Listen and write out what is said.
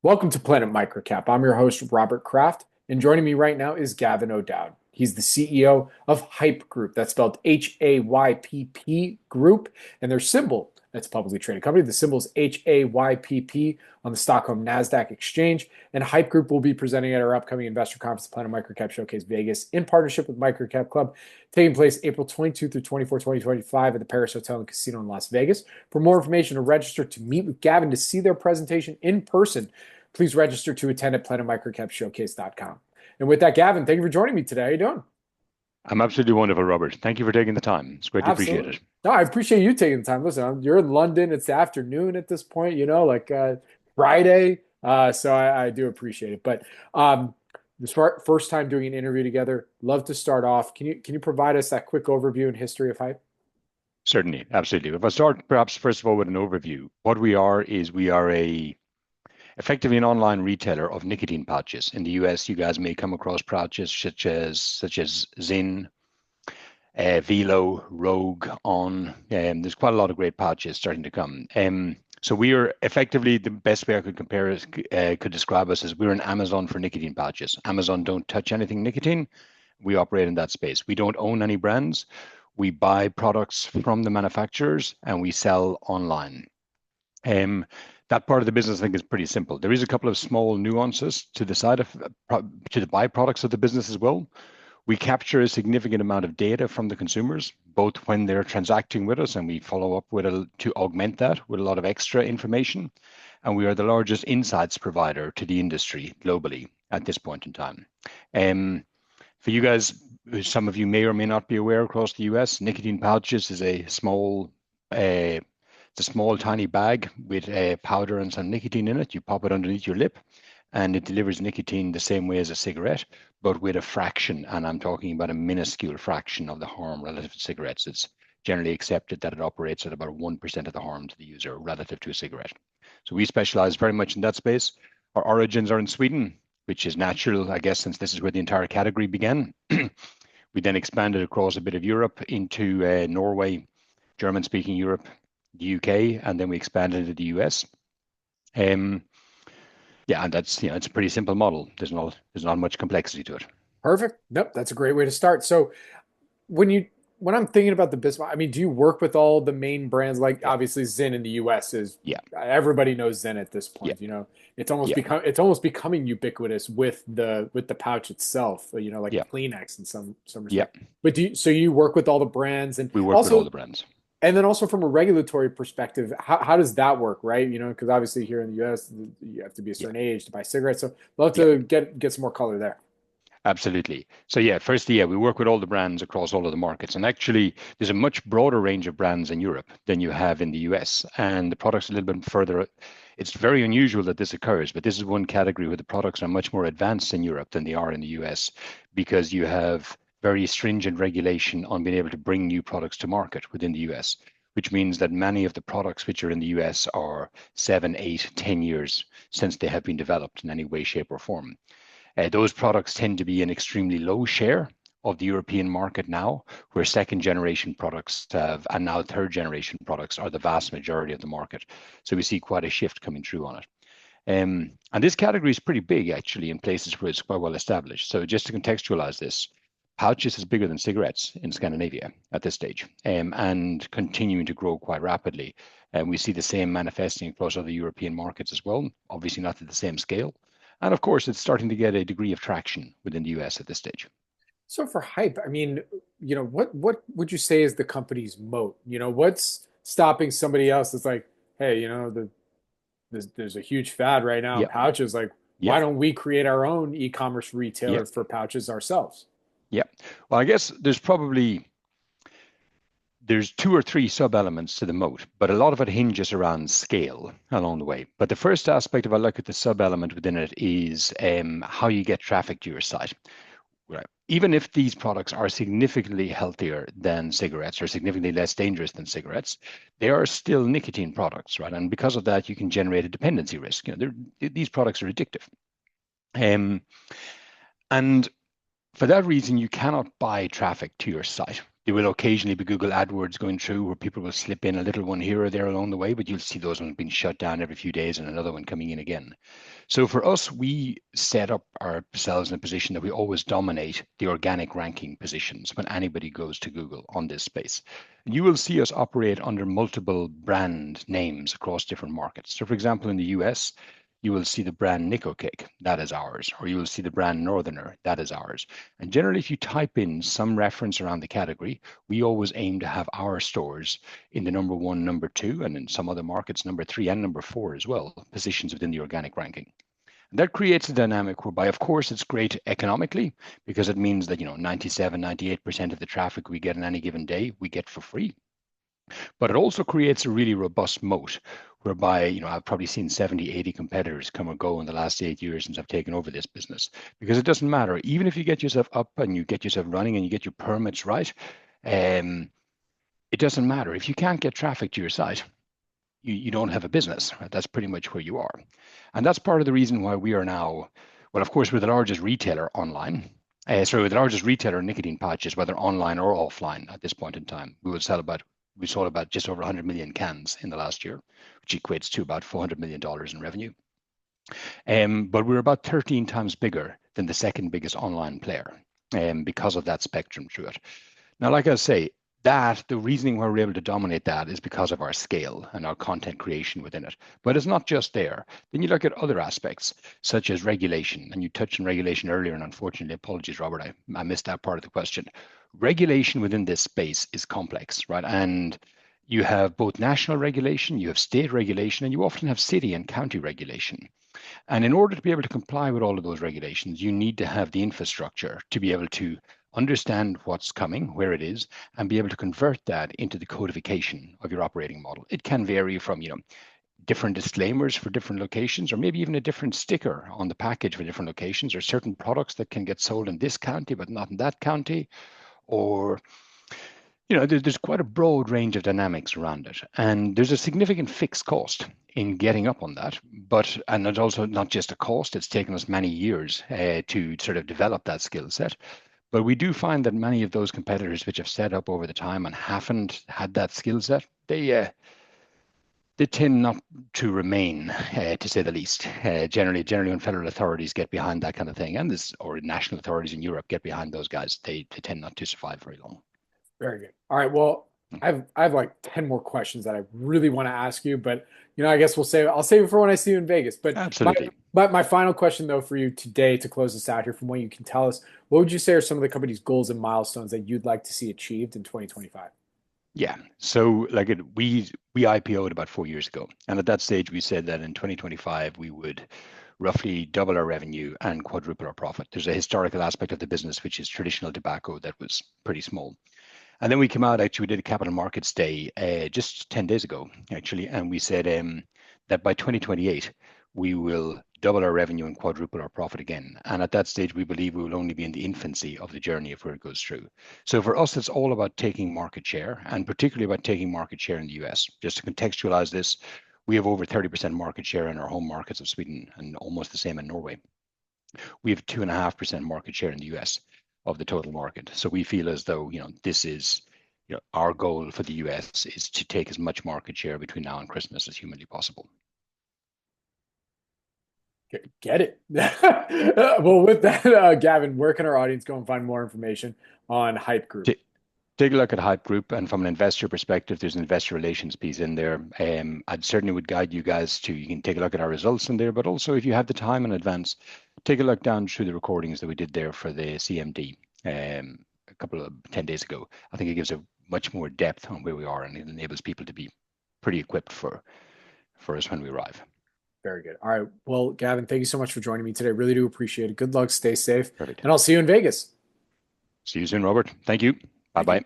Welcome to Planet Microcap. I'm your host, Robert Kraft, and joining me right now is Gavin O'Dowd. He's the CEO of Hype Group. That's spelled Haypp Group, and their symbol, that's a publicly traded company. The symbol is HAYPP on the Stockholm NASDAQ exchange. And Hype Group will be presenting at our upcoming investor conference, Planet Microcap Showcase Vegas, in partnership with Microcap Club, taking place April 22 through 24, 2025 at the Paris Hotel and Casino in Las Vegas. For more information, to register to meet with Gavin to see their presentation in person, please register to attend at planetmicrocapshowcase.com. And with that, Gavin, thank you for joining me today. How are you doing? I'm absolutely wonderful, Robert. Thank you for taking the time. It's greatly Absolutely. appreciated. No, I appreciate you taking the time. Listen, you're in London. It's the afternoon at this point, Friday. So I do appreciate it. But this first time doing an interview together, love to start off. Can you provide us that quick overview and history of Hype? Certainly, absolutely. If I start perhaps first of all with an overview, what we are is we are effectively an online retailer of nicotine pouches. In the US, you guys may come across pouches such as Zyn, Velo, Rogue, On. There's quite a lot of great pouches starting to come. So we are effectively, the best way I could compare us, could describe us as we're an Amazon for nicotine pouches. Amazon don't touch anything nicotine. We operate in that space. We don't own any brands. We buy products from the manufacturers and we sell online. That part of the business, I think, is pretty simple. There is a couple of small nuances to the side of to the byproducts of the business as well. We capture a significant amount of data from the consumers, both when they're transacting with us, and we follow up with to augment that with a lot of extra information. And we are the largest insights provider to the industry globally at this point in time. For you guys, some of you may or may not be aware across the US, nicotine pouches is it's a small, tiny bag with powder and some nicotine in it. You pop it underneath your lip, and it delivers nicotine the same way as a cigarette, but with a fraction, and I'm talking about a minuscule fraction of the harm relative to cigarettes. It's generally accepted that it operates at about 1% of the harm to the user relative to a cigarette. So we specialize very much in that space. Our origins are in Sweden, which is natural, I guess, since this is where the entire category began. We then expanded across a bit of Europe into Norway, German-speaking Europe, the UK, and then we expanded into the US. Yeah, and that's it's a pretty simple model. There's not much complexity to it. Perfect. Nope, that's a great way to start. So when you when I'm thinking about the business, I mean, do you work with all the main brands? Like Yeah, obviously Zyn in the US is yeah, everybody knows Zyn at this yeah, point. yeah, It's almost becoming ubiquitous with the pouch itself, like yeah, Kleenex in some yeah. respect. But so you work with all the brands We work with all the brands. and then also from a regulatory perspective, how does that work, right? Because obviously here in the US you have to be a Yeah, certain age to buy cigarettes. So love yeah. to get some more color there. Absolutely. So yeah, firstly, yeah, we work with all the brands across all of the markets. And actually, there's a much broader range of brands in Europe than you have in the US. And the products a little bit further. It's very unusual that this occurs, but this is one category where the products are much more advanced in Europe than they are in the US because you have very stringent regulation on being able to bring new products to market within the US, which means that many of the products which are in the US are 7, 8, 10 years since they have been developed in any way, shape, or form. Those products tend to be an extremely low share of the European market now, where second generation products have, and now third generation products are the vast majority of the market. So we see quite a shift coming through on it. And this category is pretty big actually in places where it's quite well established. So just to contextualize this, pouches is bigger than cigarettes in Scandinavia at this stage, and continuing to grow quite rapidly. And we see the same manifesting across other European markets as well, obviously not at the same scale. And of course, it's starting to get a degree of traction within the US at this stage. So for Hype, I mean, what would you say is the company's moat? What's stopping somebody else that's like, hey, there's a huge fad right now in Yep, pouches. Like, why yep, don't we create our own e-commerce retailer yep, for pouches ourselves? yep. Well, I guess there's two or three sub-elements to the moat, but a lot of it hinges around scale along the way. But the first aspect, if I look at the sub-element within it, is how you get traffic to your site. Right. Even if these products are significantly healthier than cigarettes or significantly less dangerous than cigarettes, they are still nicotine products, right? And because of that, you can generate a dependency risk. These products are addictive. Um, and for that reason, you cannot buy traffic to your site There will occasionally be Google AdWords going through where people will slip in a little one here or there along the way, but you'll see those ones being shut down every few days and another one coming in again. So for us, we set up ourselves in a position that we always dominate the organic ranking positions when anybody goes to Google on this space. And you will see us operate under multiple brand names across different markets. So for example, in the US, you will see the brand Nico Cake, that is ours, or you will see the brand Northerner, that is ours. And generally, if you type in some reference around the category, we always aim to have our stores in the number one, number two, and in some other markets, number three and number four as well, positions within the organic ranking. And that creates a dynamic whereby, of course, it's great economically because it means that, 97, 98% of the traffic we get in any given day, we get for free. But it also creates a really robust moat whereby, I've probably seen 70, 80 competitors come and go in the last 8 years since I've taken over this business. Because it doesn't matter, even if you get yourself up and you get yourself running and you get your permits right, it doesn't matter. If you can't get traffic to your site, you don't have a business, right? That's pretty much where you are. And that's part of the reason why we are now, well, of course, we're the largest retailer online. We're the largest retailer in nicotine patches, whether online or offline at this point in time. We sold about just over 100 million cans in the last year, which equates to about $400 million in revenue. But we're about 13 times bigger than the second biggest online player because of that spectrum through it. Now, like I say, the reasoning why we're able to dominate that is because of our scale and our content creation within it. But it's not just there. Then you look at other aspects, such as regulation. And you touched on regulation earlier, and unfortunately, apologies, Robert, I missed that part of the question. Regulation within this space is complex, right? And you have both national regulation, you have state regulation, and you often have city and county regulation. And in order to be able to comply with all of those regulations, you need to have the infrastructure to be able to understand what's coming, where it is, and be able to convert that into the codification of your operating model. It can vary from, different disclaimers for different locations, or maybe even a different sticker on the package for different locations, or certain products that can get sold in this county but not in that county, or there's quite a broad range of dynamics around it, and there's a significant fixed cost in getting up on that. And it's also not just a cost; it's taken us many years to sort of develop that skill set. But we do find that many of those competitors which have set up over the time and haven't had that skill set, they tend not to remain, to say the least. Generally, when federal authorities get behind that kind of thing, or national authorities in Europe get behind those guys, they tend not to survive very long. Very good. All right. Well, I have like 10 more questions that I really want to ask you, but I guess I'll save it for when I see you in Vegas. But Absolutely. My final question though for you today to close this out here, from what you can tell us, what would you say are some of the company's goals and milestones that you'd like to see achieved in 2025? Yeah. So we IPO'd about 4 years ago. And at that stage, we said that in 2025, we would roughly double our revenue and quadruple our profit. There's a historical aspect of the business, which is traditional tobacco, that was pretty small. And then we came out, actually, we did a capital markets day just 10 days ago, actually. And we said that by 2028, we will double our revenue and quadruple our profit again. And at that stage, we believe we will only be in the infancy of the journey of where it goes through. So for us, it's all about taking market share, and particularly about taking market share in the US. Just to contextualize this, we have over 30% market share in our home markets of Sweden and almost the same in Norway. We have 2.5% market share in the US of the total market. So we feel as though, this is, our goal for the US is to take as much market share between now and Christmas as humanly possible. Get it. Well, with that, Gavin, where can our audience go and find more information on Haypp Group? Take a look at Haypp Group, and from an investor perspective, there's an investor relations piece in there. I'd certainly would guide you guys you can take a look at our results in there, but also if you have the time in advance, take a look down through the recordings that we did there for the CMD a couple of 10 days ago. I think it gives a much more depth on where we are, and it enables people to be pretty equipped for us when we arrive. Very good. All right. Well, Gavin, thank you so much for joining me today. Really do appreciate it. Good luck. Stay safe. Perfect. And I'll see you in Vegas. See you soon, Robert. Thank you. Bye-bye.